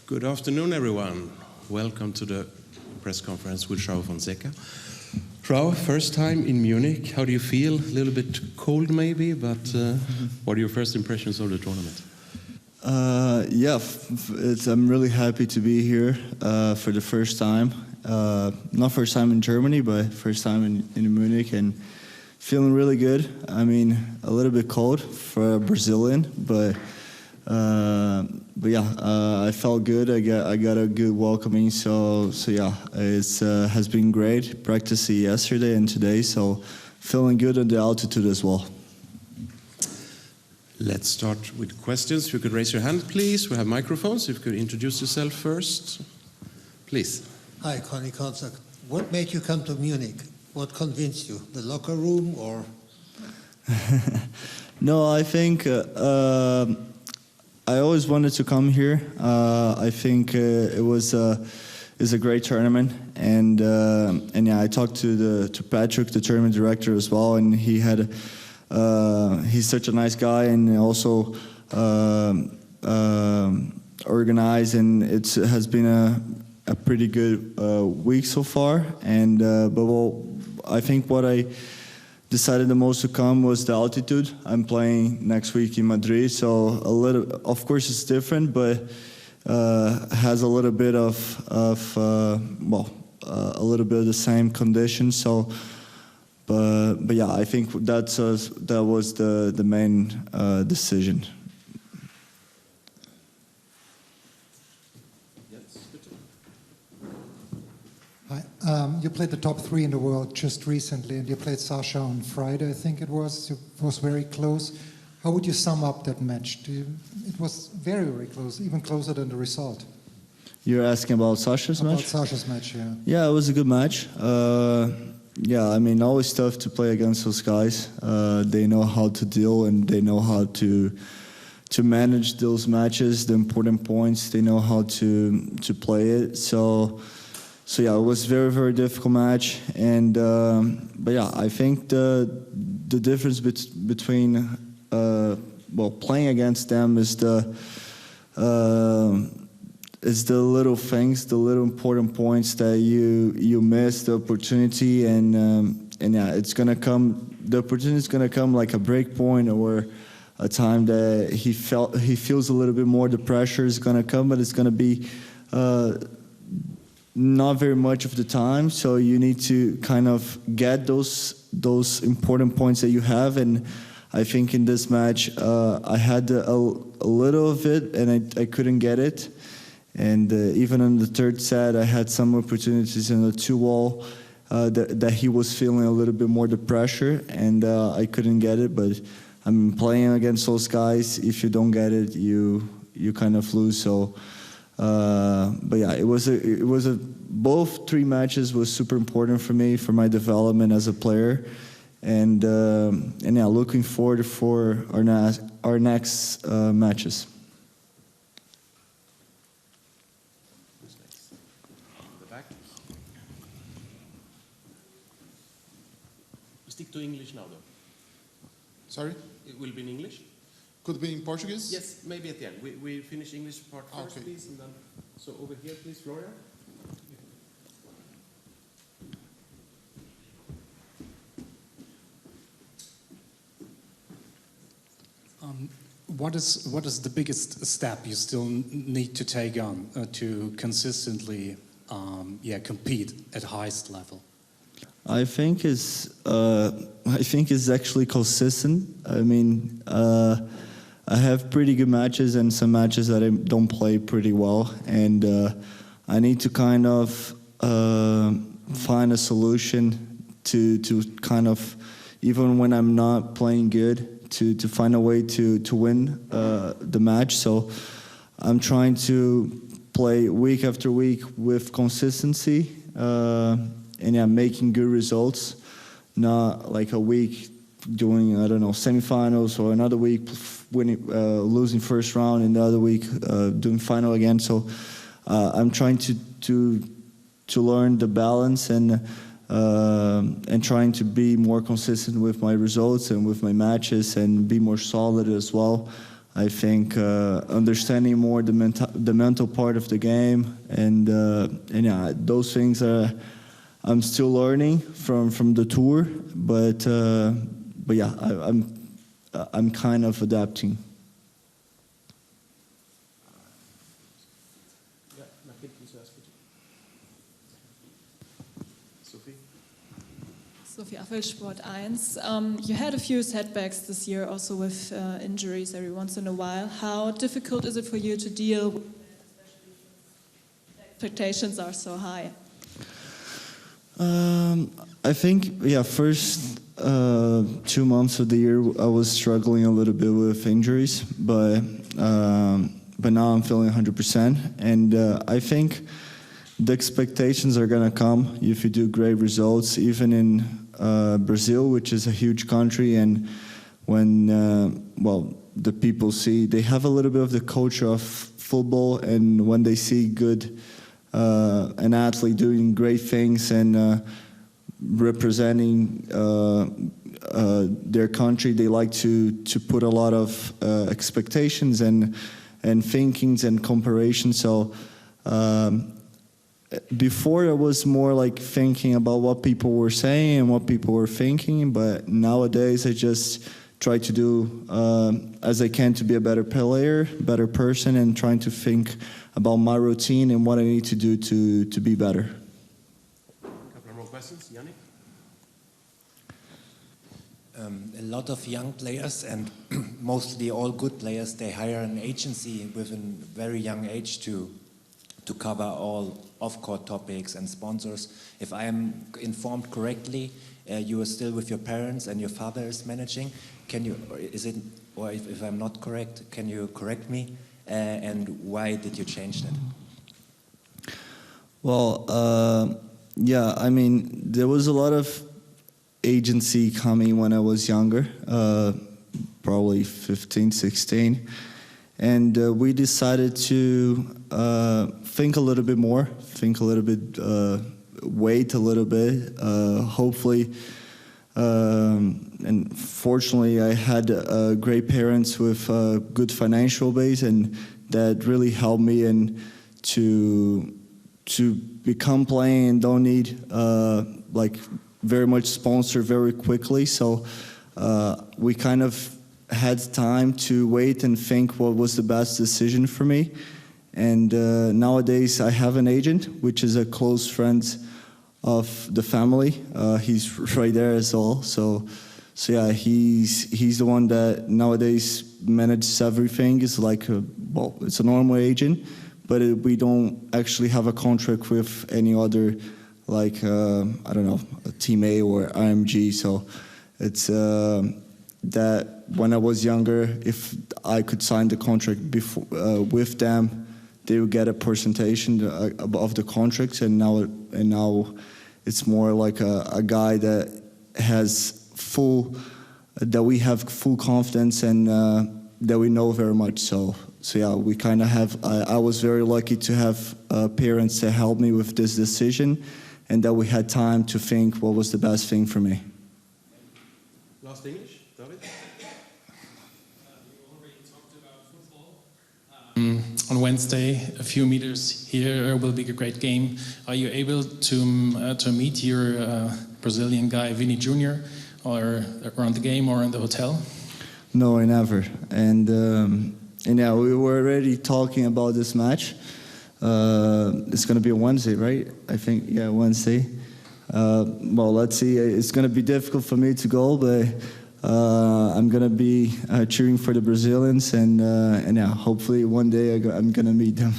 Good afternoon, everyone. Welcome to the press conference with Joao Fonseca. Joao, first time in Munich. How do you feel? A little bit cold, maybe, but what are your first impressions of the tournament? I'm really happy to be here for the first time. Not first time in Germany, but first time in Munich, and feeling really good. I mean, a little bit cold for a Brazilian, but I felt good. I got a good welcoming. So yeah, it's has been great. Practicing yesterday and today, so feeling good at the altitude as well. Let's start with questions. If you could raise your hand, please. We have microphones. If you could introduce yourself first, please. Hi, Conny Konzak. What made you come to Munich? What convinced you? The locker room or? No, I think I always wanted to come here. I think it's a great tournament, and I talked to Patrick, the tournament director, as well, and he's such a nice guy, and also organized, and it has been a pretty good week so far. And I think what I decided the most to come was the altitude. I'm playing next week in Madrid, so of course it's different, but has a little bit of a little bit of the same conditions. So, but yeah, I think that was the main decision. Hi. You played the top 3 in the world just recently, and you played Sasha on Friday, I think it was. It was very close. How would you sum up that match? It was very, very close, even closer than the result. You're asking about Sasha's match? About Sasha's match, yeah. Yeah, it was a good match. I mean, always tough to play against those guys. They know how to deal, and they know how to manage those matches, the important points. They know how to play it. So yeah, it was a very, very difficult match, and but yeah, I think the difference between playing against them is the little things, the little important points that you miss the opportunity, and yeah, it's gonna come. The opportunity is gonna come like a break point or a time that he feels a little bit more. The pressure is gonna come, but it's gonna be. Not very much of the time, so you need to kind of get those important points that you have, and I think in this match I had a little of it, and I couldn't get it, and even in the third set I had some opportunities in the 2-wall that he was feeling a little bit more the pressure, and I couldn't get it. But I'm playing against those guys. If you don't get it, you kind of lose. So. But yeah, it was both 3 matches was super important for me, for my development as a player, and yeah, looking forward for our next matches. Stick to English now, though. Sorry? It will be in English? Could it be in Portuguese? Yes, maybe at the end. We finish English part first, okay. Please, and then so over here, please, Florian. What is the biggest step you still need to take on to consistently compete at highest level? I think it's actually consistent. I mean, I have pretty good matches and some matches that I don't play pretty well, and I need to kind of find a solution to kind of, even when I'm not playing good, to find a way to win the match. So I'm trying to play week after week with consistency, and yeah, making good results, not like a week doing, I don't know, semifinals, or another week winning, losing first round, and the other week doing final again. So I'm trying to learn the balance, and trying to be more consistent with my results and with my matches, and be more solid as well. I think understanding more the mental part of the game, and yeah, those things I'm still learning from the tour, but yeah, I'm kind of adapting. Sophie Affel, Sport 1. You had a few setbacks this year, also with injuries every once in a while. How difficult is it for you to deal with that, especially since expectations are so high? I think, yeah, first 2 months of the year I was struggling a little bit with injuries, but now I'm feeling 100%, and I think the expectations are gonna come if you do great results, even in Brazil, which is a huge country, and when well, the people see, they have a little bit of the culture of football, and when they see an athlete doing great things and representing their country, they like to put a lot of expectations and thinkings and comparisons. So before I was more like thinking about what people were saying and what people were thinking, but nowadays I just try to do as I can to be a better player, better person, and trying to think about my routine and what I need to do to be better. A couple more questions, Yannick? A lot of young players, and mostly all good players, they hire an agency with a very young age to cover all off-court topics and sponsors. If I am informed correctly, you are still with your parents and your father is managing. Can you, or if I'm not correct, can you correct me? And why did you change that? Well, yeah, I mean, there was a lot of agency coming when I was younger, probably 15, 16. And we decided to think a little bit more, wait a little bit, hopefully. And fortunately, I had great parents with a good financial base, and that really helped me to become playing and don't need like very much sponsor very quickly. So we kind of had time to wait and think what was the best decision for me. And nowadays I have an agent, which is a close friend of the family. He's right there as well. So yeah, he's the one that nowadays manages everything. It's like well, it's a normal agent, but we don't actually have a contract with any other, like I don't know, a Team A or IMG. So it's that when I was younger, if I could sign the contract before with them, they would get a percentage of the contracts, and now it's more like a guy that we have full confidence and that we know very much. So yeah, we kind of have. I was very lucky to have parents to help me with this decision, and that we had time to think what was the best thing for me. Last English, David? On Wednesday, a few meters here will be a great game. Are you able to meet your Brazilian guy Vini Jr. or around the game or in the hotel? No, I never. And yeah, we were already talking about this match. It's going to be a Wednesday, right? I think, yeah, Wednesday. Well, let's see. It's going to be difficult for me to go, but I'm going to be cheering for the Brazilians, and yeah, hopefully one day I'm going to meet them.